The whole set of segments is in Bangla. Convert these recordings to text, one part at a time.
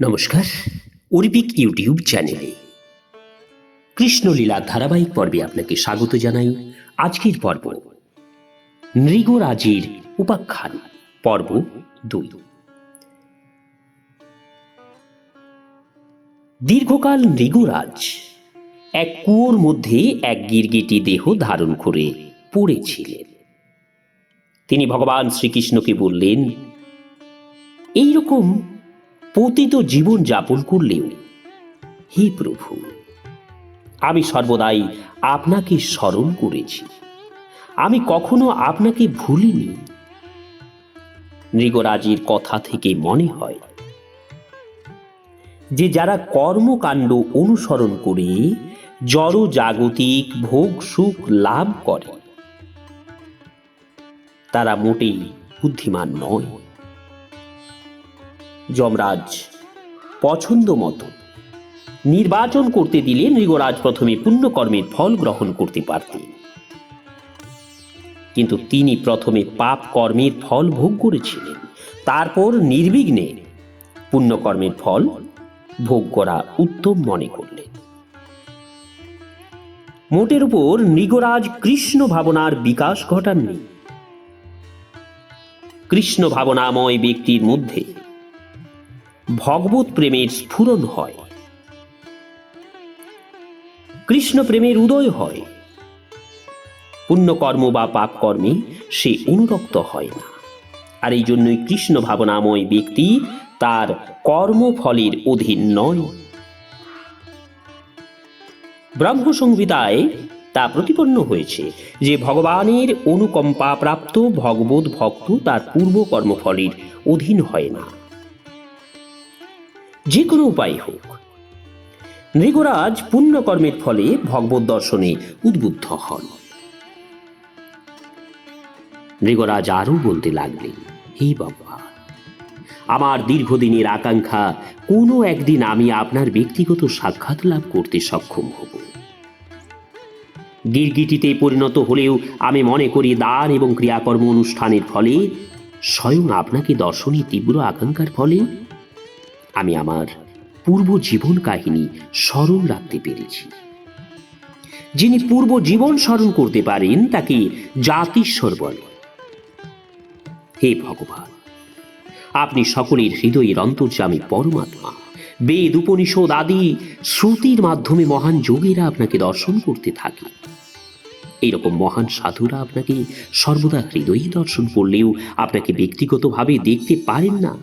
নমস্কার। অরিবিক ইউটিউব চ্যানেলে কৃষ্ণলীলা ধারাবাহিক পর্বে আপনাকে স্বাগত জানাই। আজকের পর্ব নৃগরাজের উপাখ্যান, পর্ব 2। দীর্ঘকাল নৃগরাজ এক কুয়োর মধ্যে এক গিরগিটি দেহ ধারণ করে পড়েছিলেন। তিনি ভগবান শ্রীকৃষ্ণকে বললেন, এইরকম পতিত জীবন যাপন করলেও হে প্রভু, আমি সর্বদাই আপনাকে স্মরণ করেছি, আমি কখনো আপনাকে ভুলিনি। নৃগরাজের কথা থেকে মনে হয় যে যারা কর্মকাণ্ড অনুসরণ করে জড় জাগতিক ভোগ সুখ লাভ করে তারা মোটেই বুদ্ধিমান নয়। যমরাজ পছন্দ মতো নির্বাচন করতে দিলে নৃগরাজ প্রথমে পুণ্যকর্মের ফল গ্রহণ করতে পারতেন, কিন্তু তিনি প্রথমে পাপ কর্মের ফল ভোগ করেছিলেন, তারপর নির্বিঘ্নে পুণ্যকর্মের ফল ভোগ করা উত্তম মনে করলেন। মোটের উপর নৃগরাজ কৃষ্ণ ভাবনার বিকাশ ঘটাননি। কৃষ্ণ ভাবনাময় ব্যক্তির মধ্যে ভগবত প্রেমের স্ফুরণ হয়, কৃষ্ণ প্রেমের উদয় হয়। পুণ্যকর্ম বা পাপ কর্মে সে অনুরক্ত হয় না। আর এই জন্যই কৃষ্ণ ভাবনাময় ব্যক্তি তার কর্মফলের অধীন নয়। ব্রহ্ম সংহিতায় তা প্রতিপন্ন হয়েছে যে ভগবানের অনুকম্পা প্রাপ্ত ভগবত ভক্ত তার পূর্ব কর্মফলের অধীন হয় না। যে কোনো উপায় হোক, নৃগরাজ পুণ্যকর্মের ফলে ভগবত দর্শনে উদ্বুদ্ধ হন। নৃগরাজ আরও বলতে লাগলেন, হে বাবা, আমার দীর্ঘদিনের আকাঙ্ক্ষা কোনো একদিন আমি আপনার ব্যক্তিগত সাক্ষাৎ লাভ করতে সক্ষম হব। গিরগিটিতে পরিণত হলেও আমি মনে করি দান এবং ক্রিয়াকর্ম অনুষ্ঠানের ফলে, স্বয়ং আপনাকে দর্শনের তীব্র আকাঙ্ক্ষার ফলে আমি আমার পূর্ব জীবন কাহিনী স্মরণ রাখতে পেরেছি। যিনি পূর্ব জীবন স্মরণ করতে পারেন তাকে জাতিশ্বর বলে। হে ভগবান, আপনি সকলের হৃদয়ের অন্তর্যামী পরমাত্মা। বেদ উপনিষদ আদি শ্রুতির মাধ্যমে মহান যোগীরা আপনাকে দর্শন করতে থাকে। এইরকম মহান সাধুরা আপনাকে সর্বদা হৃদয়ে দর্শন করলেও আপনাকে ব্যক্তিগতভাবে দেখতে পারেন না,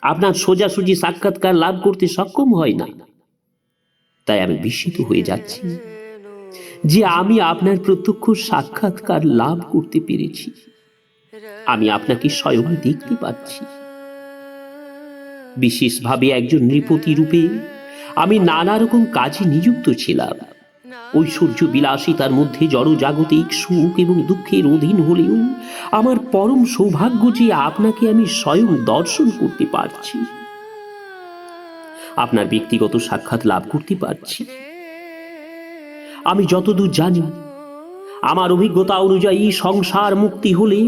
আপনার সোজাসুজি সাক্ষাৎকার লাভ করতে সক্ষম হয় না। তাই আমি বিস্মিত হয়ে যাচ্ছি যে আমি আপনার প্রত্যক্ষ সাক্ষাৎকার লাভ করতে পেরেছি। আমি আপনাকে স্বয়ং দেখতে পাচ্ছি। বিশেষভাবে একজন নৃপতি রূপে আমি নানা রকম কাজে নিযুক্ত ছিলাম। ঐশ্বর্য বিলাসিতার মধ্যে জড় জাগতিক সুখ এবং দুঃখের অধীন হলেও আমার পরম সৌভাগ্য যে আপনাকে আমি স্বয়ং দর্শন করতে পারছি, আপনার ব্যক্তিগত সাক্ষাৎ লাভ করতে পারছি। আমি যতদূর জানি, আমার অভিজ্ঞতা অনুযায়ী সংসার মুক্তি হলে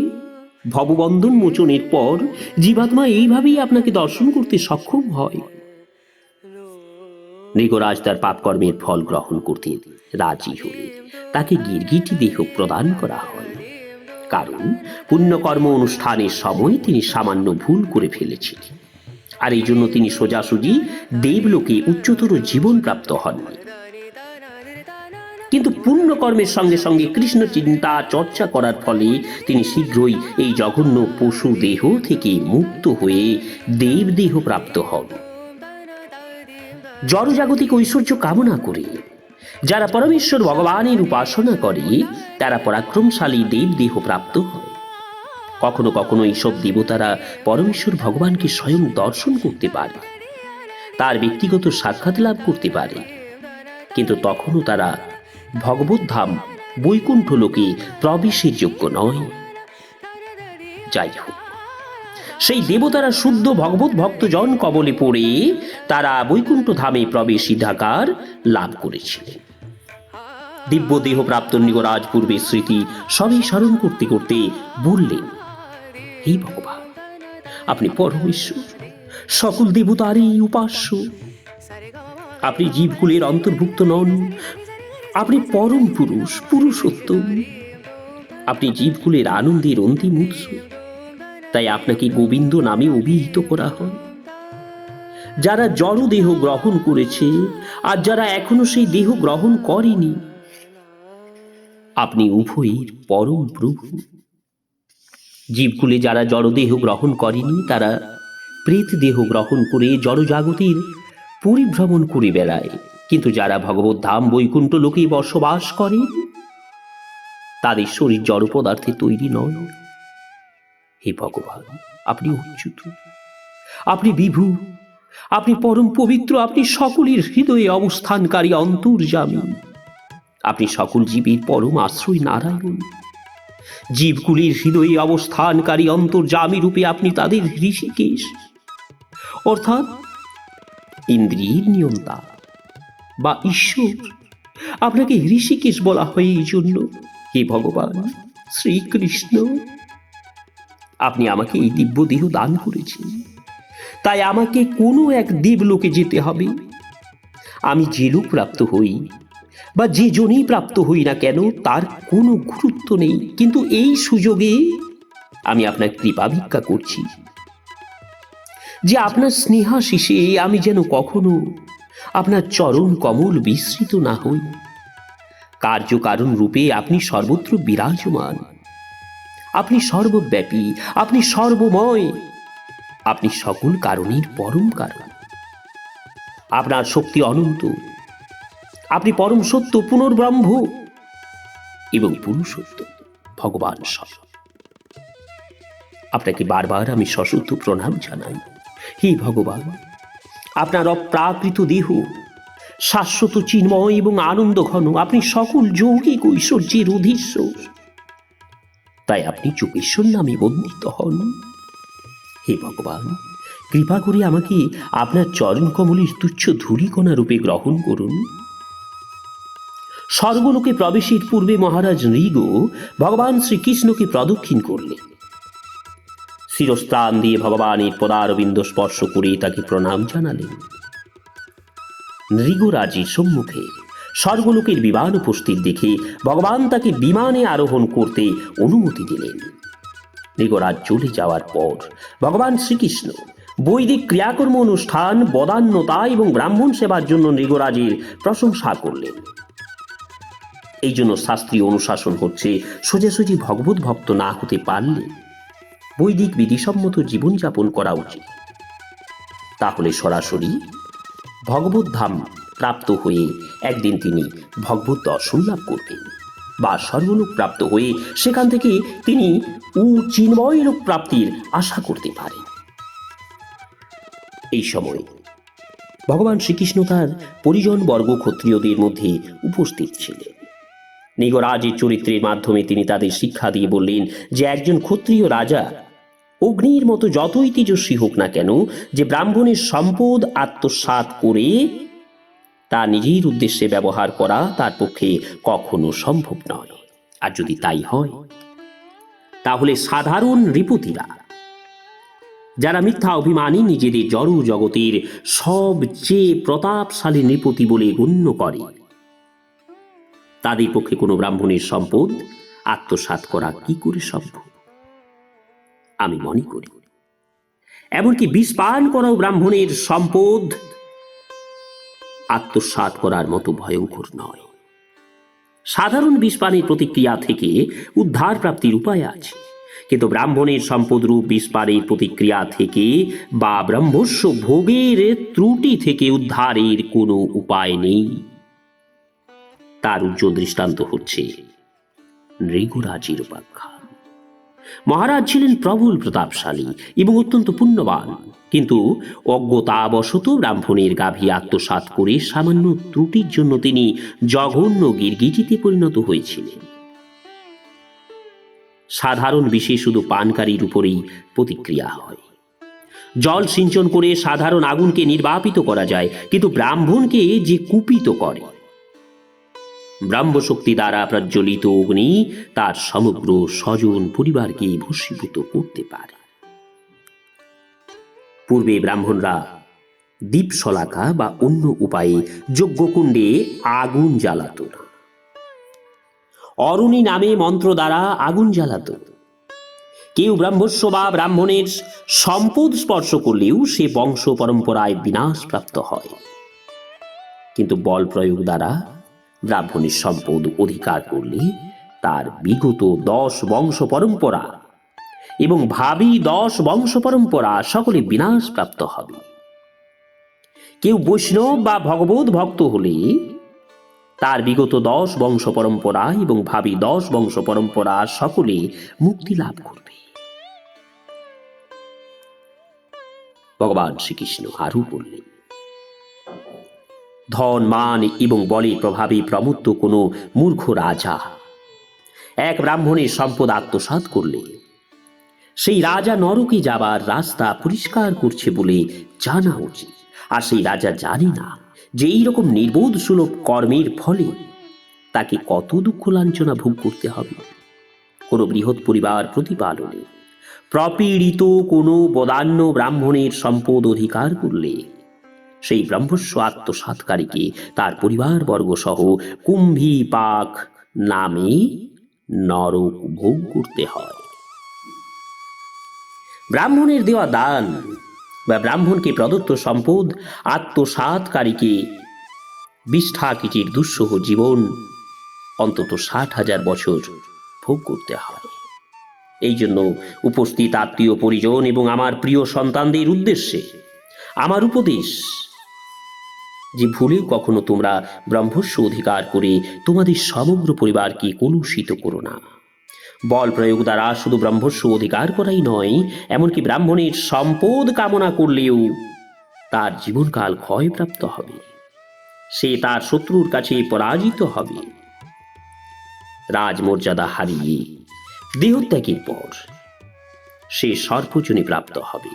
ভববন্ধন মোচনের পর জীবাত্মা এইভাবেই আপনাকে দর্শন করতে সক্ষম হয়। নৃগরাজ তার পাপকর্মের ফল গ্রহণ করতে রাজি হলে তাকে গিরগিটি দেহ প্রদান করা হয়, কারণ পুণ্যকর্ম অনুষ্ঠানের সময় তিনি সামান্য ভুল করে ফেলেছিলেন, আর এই জন্য তিনি সোজাসুজি দেবলোকে উচ্চতর জীবন প্রাপ্ত হননি। কিন্তু পুণ্যকর্মের সঙ্গে সঙ্গে কৃষ্ণ চিন্তা চর্চা করার ফলে তিনি শীঘ্রই এই জঘন্য পশু দেহ থেকে মুক্ত হয়ে দেব দেহ প্রাপ্ত হন। জড়জাগতিক ঐশ্বর্য কামনা করে যারা পরমেশ্বর ভগবানের উপাসনা করে তারা পরাক্রমশালী দেব দেহ প্রাপ্ত হয়। কখনো কখনো এইসব দেবতারা পরমেশ্বর ভগবানকে স্বয়ং দর্শন করতে পারে, তার ব্যক্তিগত সাক্ষাৎ লাভ করতে পারে, কিন্তু তখনও তারা ভগবত ধাম বৈকুণ্ঠ লোকে প্রবেশের যোগ্য নয়। যাই হোক, সেই দেবতারা শুদ্ধ ভগবত ভক্তজন কবলে পড়ে তারা বৈকুণ্ঠ ধামে প্রবেশাধিকার লাভ করেছিলেন। দিব্য দেহ প্রাপ্ত নৃগরাজ পূর্বের স্মৃতি সবই স্মরণ করতে করতে বললেন, হে ভগবান, আপনি পরমেশ্বর, সকল দেবতারই উপাস্য। আপনি জীবকুলের অন্তর্ভুক্ত নন, আপনি পরম পুরুষ, পুরুষোত্তম। আপনি জীবকুলের আনন্দের অন্তিম উৎস, তাই আপনাকে গোবিন্দ নামে অভিহিত করা হয়। যারা জড় দেহ গ্রহণ করেছে আর যারা এখনো সেই দেহ গ্রহণ করেনি, আপনি উভয়ের পরম প্রভু। জীবকুলে যারা জড়দেহ গ্রহণ করেনি তারা প্রেত দেহ গ্রহণ করে জড়জাগতির পরিভ্রমণ করে বেড়ায়, কিন্তু যারা ভগবত ধাম বৈকুণ্ঠ লোকে বসবাস করে তাদের শরীর জড় পদার্থে তৈরি নয়। হে ভগবান, আপনি অচ্যুত, আপনি বিভু, আপনি পরম পবিত্র, আপনি সকলের হৃদয়ে অবস্থানকারী অন্তর্যামী, আপনি সকল জীবের পরম আশ্রয় নারায়ণ। জীবকুলের হৃদয়ে অবস্থানকারী অন্তর্যামী রূপে আপনি তাদের ঋষিকেশ, অর্থাৎ ইন্দ্রিয়ের নিয়ন্তা বা ঈশ্বর। আপনাকে ঋষিকেশ বলা হয় এই জন্য। হে ভগবান শ্রীকৃষ্ণ, আপনি আমাকে এই দিব্য দেহ দান করেছেন, তাই আমাকে কোনো এক দেবলোকে যেতে হবে। আমি যে লোক প্রাপ্ত হই বা যে জনেই প্রাপ্ত হই না কেন তার কোনো গুরুত্ব নেই, কিন্তু এই সুযোগে আমি আপনার কৃপা ভিক্ষা করছি যে আপনার স্নেহাশিসে আমি যেন কখনো আপনার চরণ কমল বিস্মৃত না হই। কার্যকারণ রূপে আপনি সর্বত্র বিরাজমান, আপনি সর্বব্যাপী, আপনি সর্বময়, আপনি সকল কারণের পরম কারণ। আপনার শক্তি অনন্ত, আপনি পরম সত্য, পুনর্ব্রহ্ম এবং পুরুষোত্তম ভগবান স্বয়ং। আপনাকে বারবার আমি সশ্রদ্ধ প্রণাম জানাই। হে ভগবান, আপনার অপ্রাকৃত দেহ শাশ্বত, চিন্ময় এবং আনন্দ ঘন। আপনি সকল যৌগিক ঐশ্বর্যের অধীশ্বর, তাই আপনি যোগেশ্বর নামে বন্দিত হন। হে ভগবান, কৃপা করে আমাকে আপনার চরণ কমলের তুচ্ছ ধূলিকণা রূপে গ্রহণ করুন। স্বর্গলোকে প্রবেশের পূর্বে মহারাজ নৃগ ভগবান শ্রীকৃষ্ণকে প্রদক্ষিণ করলেন। শিরস্থান দিয়ে ভগবানের পদারবিন্দ স্পর্শ করে তাকে প্রণাম জানালেন। নৃগরাজের সম্মুখে স্বর্গলোকের বিমান উপস্থিত দেখে ভগবান তাকে বিমানে আরোহণ করতে অনুমতি দিলেন। নৃগরাজ চলে যাওয়ার পর ভগবান শ্রীকৃষ্ণ বৈদিক ক্রিয়াকর্ম অনুষ্ঠান, বদান্যতা এবং ব্রাহ্মণ সেবার জন্য নৃগরাজের প্রশংসা করলেন। এই জন্য শাস্ত্রীয় অনুশাসন হচ্ছে, সোজাসুজি ভগবত ভক্ত না হতে পারলে বৈদিক বিধিসম্মত জীবনযাপন করা উচিত। তাহলে সরাসরি ভগবত ধাম প্রাপ্ত হয়ে একদিন তিনি ভগবত দর্শন লাভ করবেন, বা স্বর্গলোক প্রাপ্ত হয়ে সেখান থেকে তিনি চিন্ময় লোক প্রাপ্তির আশা করতে পারেন। এই সময় ভগবান শ্রীকৃষ্ণ তার পরিজন বর্গ ক্ষত্রিয়দের মধ্যে উপস্থিত ছিলেন। নৃগরাজের চরিত্রের মাধ্যমে তিনি তাদের শিক্ষা দিয়ে বললেন যে একজন ক্ষত্রিয় রাজা অগ্নির মতো যতই তেজস্বী হোক না কেন, যে ব্রাহ্মণের সম্পদ আত্মসাৎ করে তা নিজের উদ্দেশ্যে ব্যবহার করা তার পক্ষে কখনো সম্ভব নয়। আর যদি তাই হয়, তাহলে সাধারণ নৃপতিরা, যারা মিথ্যা অভিমানী নিজেদের জড় জগতের সবচেয়ে প্রতাপশালী নৃপতি বলে গণ্য করে, তাদের পক্ষে কোনো ব্রাহ্মণের সম্পদ আত্মসাৎ করা কি করে সম্ভব? আমি মনে করি এমনকি বিষ পান করাও ব্রাহ্মণের সম্পদ আত্মসাৎ করার মতো ভয়ঙ্কর নয়। সাধারণ বিষ পানের প্রতিক্রিয়া থেকে উদ্ধার প্রাপ্তির উপায় আছে, কিন্তু ব্রাহ্মণের সম্পদ রূপ বিষ পানের প্রতিক্রিয়া থেকে বা ব্রহ্মস্য ভোগের ত্রুটি থেকে উদ্ধারের কোনো উপায় নেই। তার উজ্জ্বল দৃষ্টান্ত হচ্ছে নৃগরাজের উপাখ্যান। মহারাজ ছিলেন প্রবল প্রতাপশালী এবং অত্যন্ত পুণ্যবান, কিন্তু অজ্ঞতাবশত ব্রাহ্মণের গাভী আত্মসাৎ করে সামান্য ত্রুটির জন্য তিনি জঘন্য গিরগিটিতে পরিণত হয়েছিলেন। সাধারণ বিষে শুধু পানকারীর উপরেই প্রতিক্রিয়া হয়। জল সিঞ্চন করে সাধারণ আগুনকে নির্বাপিত করা যায়, কিন্তু ব্রাহ্মণকে যে কুপিত করে, ব্রহ্মশক্তি দ্বারা প্রজ্বলিত অগ্নি তার সমগ্র স্বজন পরিবারকে ভস্মীভূত করতে পারে। পূর্বে ব্রাহ্মণরা দীপশলাকা বা অন্য উপায়ে যজ্ঞকুণ্ডে আগুন জ্বালাত না, অরুণী নামে মন্ত্র দ্বারা আগুন জ্বালাত। কেউ ব্রাহ্মস্য বা ব্রাহ্মণের সম্পদ স্পর্শ করলেও সে বংশ পরম্পরায় বিনাশ প্রাপ্ত হয়। কিন্তু বল প্রয়োগ দ্বারা ব্রাহ্মণের সম্পদ অধিকার করলে তার বিগত 10 বংশ পরম্পরা এবং ভাবী 10 বংশ পরম্পরা সকলে বিনাশ প্রাপ্ত হবে। কেউ বৈষ্ণব বা ভগবত ভক্ত হলে তার বিগত 10 বংশ পরম্পরা এবং ভাবী 10 বংশ পরম্পরা সকলে মুক্তি লাভ করবে। ভগবান শ্রীকৃষ্ণ আরো বললেন, ধন মান এবং বলের প্রভাবে প্রমত্ত কোনো মূর্খ রাজা এক ব্রাহ্মণের সম্পদ আত্মসাৎ করলে সেই রাজা নরকে যাবার রাস্তা পরিষ্কার করছে বলে জানা উচিত। আর সেই রাজা জানে না যে এইরকম নির্বোধ সুলভ কর্মের ফলে তাকে কত দুঃখ লাঞ্ছনা ভোগ করতে হবে। কোনো বৃহৎ পরিবার প্রতিপালনে প্রপীড়িত কোনো বদান্য ব্রাহ্মণের সম্পদ অধিকার করলে সেই ব্রহ্মস্ব আত্মসাৎকারীকে তার পরিবারবর্গ সহ কুম্ভীপাক নামে নরক ভোগ করতে হয়। ব্রাহ্মণের দেওয়া দান বা ব্রাহ্মণকে প্রদত্ত সম্পদ আত্মসাৎকারীকে বিষ্ঠাকীটির দুঃসহ জীবন অন্তত 60,000 বছর ভোগ করতে হয়। এই জন্য উপস্থিত আত্মীয় পরিজন এবং আমার প্রিয় সন্তানদের উদ্দেশ্যে আমার উপদেশ যে ভুলেও কখনো তোমরা ব্রহ্মস্ব অধিকার করে তোমাদের সমগ্র পরিবারকে কলুষিত করো না। বল প্রয়োগ দ্বারা শুধু ব্রহ্মস্ব অধিকার করাই নয়, এমনকি ব্রাহ্মণের সম্পদ কামনা করলেও তার জীবনকাল ক্ষয়প্রাপ্ত হবে, সে তার শত্রুর কাছে পরাজিত হবে। রাজমর্যাদা হারিয়ে দেহত্যাগের পর সে সর্বজনে প্রাপ্ত হবে।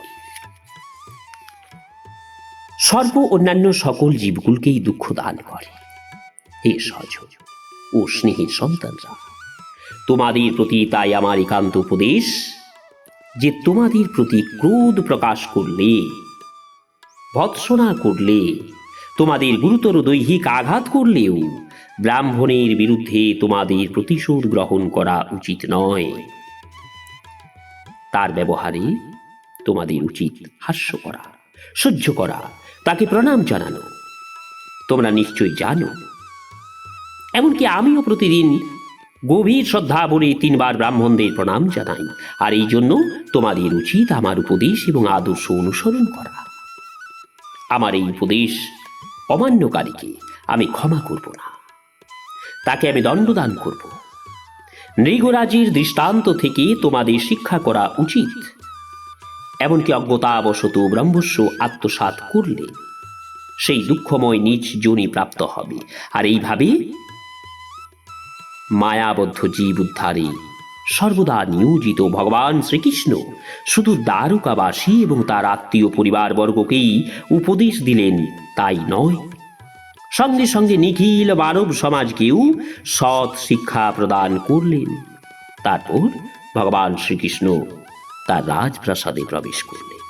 সর্ব অন্যান্য সকল জীবগুলোকেই দুঃখ দান করে। হে সহজ ও স্নেহের সন্তানরা, তোমাদের প্রতি তাই আমার একান্ত উপদেশ যে তোমাদের প্রতি ক্রোধ প্রকাশ করলে, ভৎসনা করলে, তোমাদের গুরুতর দৈহিক আঘাত করলেও ব্রাহ্মণের বিরুদ্ধে তোমাদের প্রতিশোধ গ্রহণ করা উচিত নয়। তার ব্যবহারে তোমাদের উচিত হাস্য করা, সহ্য করা, তাকে প্রণাম জানানো। তোমরা নিশ্চয়ই জানো, এমনকি আমিও প্রতিদিন গভীর শ্রদ্ধা বলে 3 বার ব্রাহ্মণদের প্রণাম জানাই। আর এই জন্য তোমাদের উচিত আমার উপদেশ এবং আদর্শ অনুসরণ করা। আমার এই উপদেশ অমান্যকারীকে আমি ক্ষমা করব না, তাকে আমি দণ্ডদান করব। নৃগরাজের দৃষ্টান্ত থেকে তোমাদের শিক্ষা করা উচিত। এমনকি অজ্ঞতাবশত ব্রহ্মস্ব আত্মসাৎ করলে সেই দুঃখময় নিজ যোনি প্রাপ্ত হবে। আর এইভাবে মায়াবদ্ধ জীব উদ্ধারে সর্বদা নিয়োজিত ভগবান শ্রীকৃষ্ণ শুধু দ্বারকাবাসী এবং তার আত্মীয় পরিবারবর্গকেই উপদেশ দিলেন তাই নয়, সঙ্গে সঙ্গে নিখিল মানব সমাজকেও সৎ শিক্ষা প্রদান করলেন। তারপর ভগবান শ্রীকৃষ্ণ তার রাজপ্রাসাদে প্রবেশ করলেন।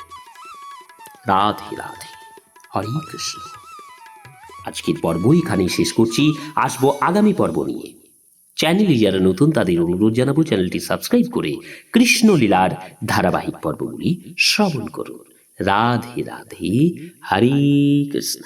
রাধে রাধে, হরে কৃষ্ণ। আজকের পর্ব এখানেই শেষ করছি, আসবো আগামী পর্ব নিয়ে। চ্যানেলে যারা নতুন তাদের অনুরোধ জানাবো চ্যানেলটি সাবস্ক্রাইব করে কৃষ্ণলীলার ধারাবাহিক পর্বগুলি শ্রবণ করুন। রাধে রাধে, হরে কৃষ্ণ।